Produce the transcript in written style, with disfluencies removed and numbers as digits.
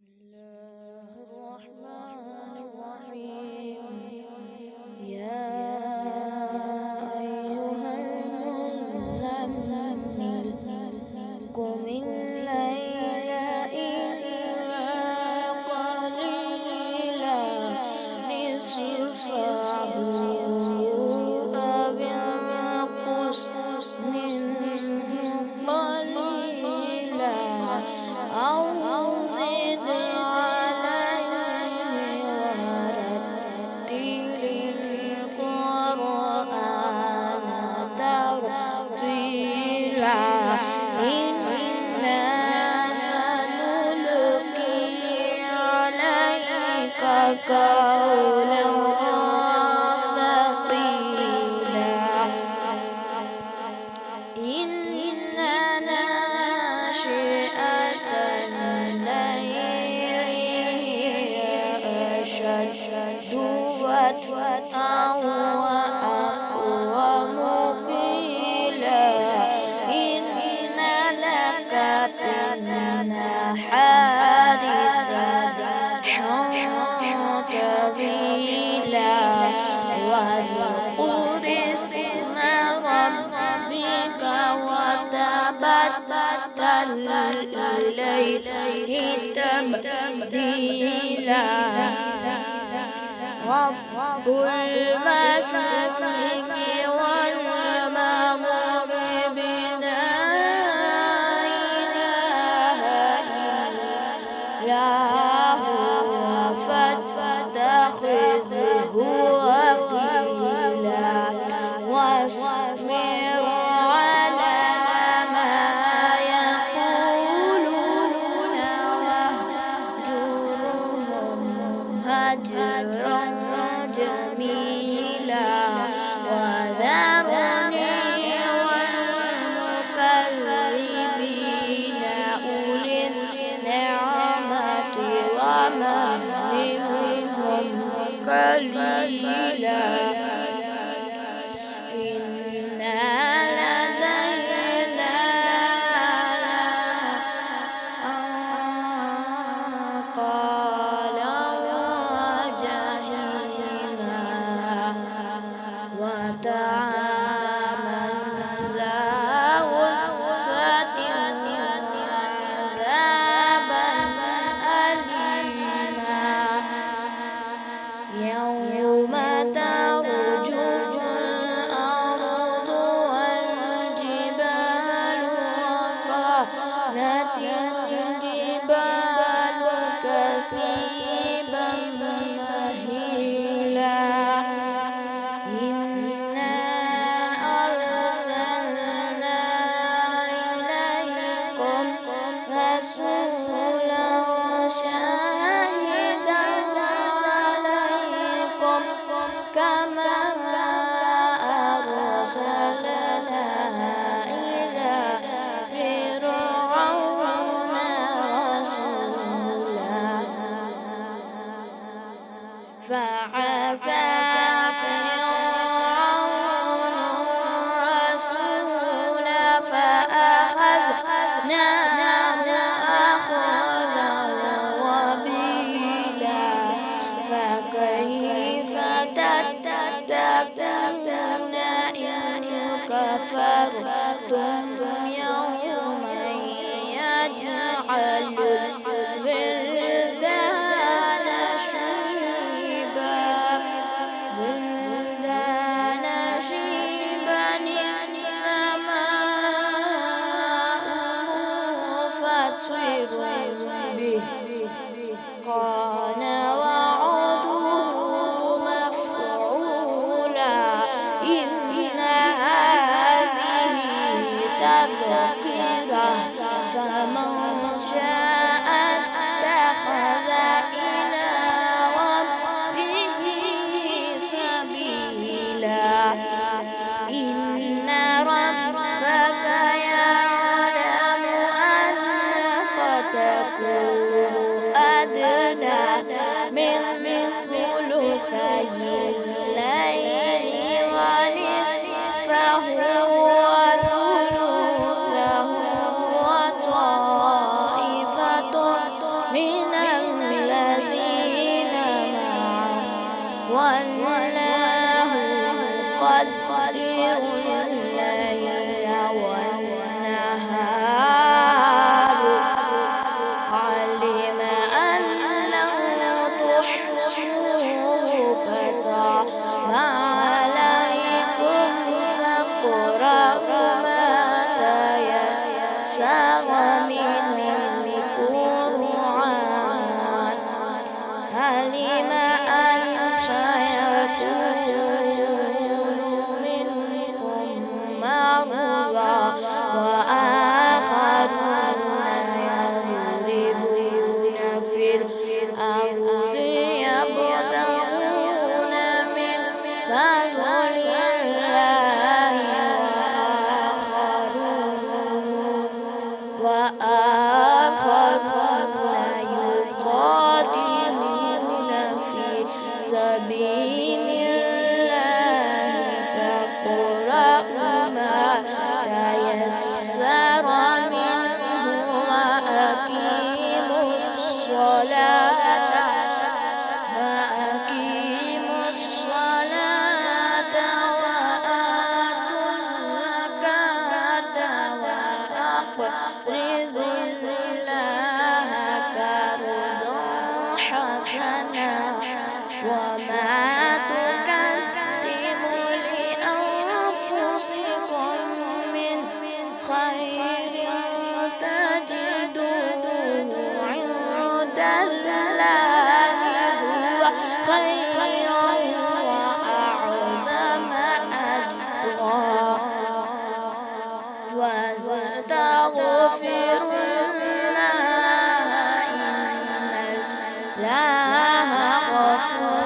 الله الرحمن الرحيم. يا أيها المزمل قم الليل إلا قليلا نصفه أو انقص منه قليلا أو زد عليه ورتل القرآن ترتيلا إنا سنلقي عليك قولا ثقيلا إن ناشئة الليل هي أشد وطئا وأقوم قيلا إن لك في النهار سبحا طويلا واذكر اسم ربك وتبتل إليه تبتيلا رب المشرق والمغرب لا إله إلا هو فاتخذه وكيلا واصبر على ما يقولون واهجرهم هجرا جميلا وذرني والمكذبين أولي النعمة ومهلهم قليلا إنا لدينا أنقالا وجحيما وطعاما ذا غصة وعذابا أليما يوم ترجف الأرض والجبال وكانت الجبال كثيبا مهيلا إنا أرسلنا إليكم رسولا شاهدا عليكم كما أرسلنا إلى فرعون رسولا فعسى فرعون الرسول فأخذناه أخذا وبيلا فكيف تتقون إن كفرتم يوما يجعل الولدان شيبا السماء فاطر به كان وعده مفعولا إن هذه تذكرة فمن شاء اتخذ إلى ربه سبيلا إن ربك يعلم أنك تقوم أدنى من ثلثي الليل ونصفه وثلثه وطائفة من سبيل الله فاقرأوا ما تيسر منه وأقيموا الصلاة وآتوا الزكاة وأقرضوا الله قرضا حسنا وما تقدموا لأنفسكم من خير تجدوه عند الله هو خيرا وأعظم أجرا واستغفروا الله إن الله غفور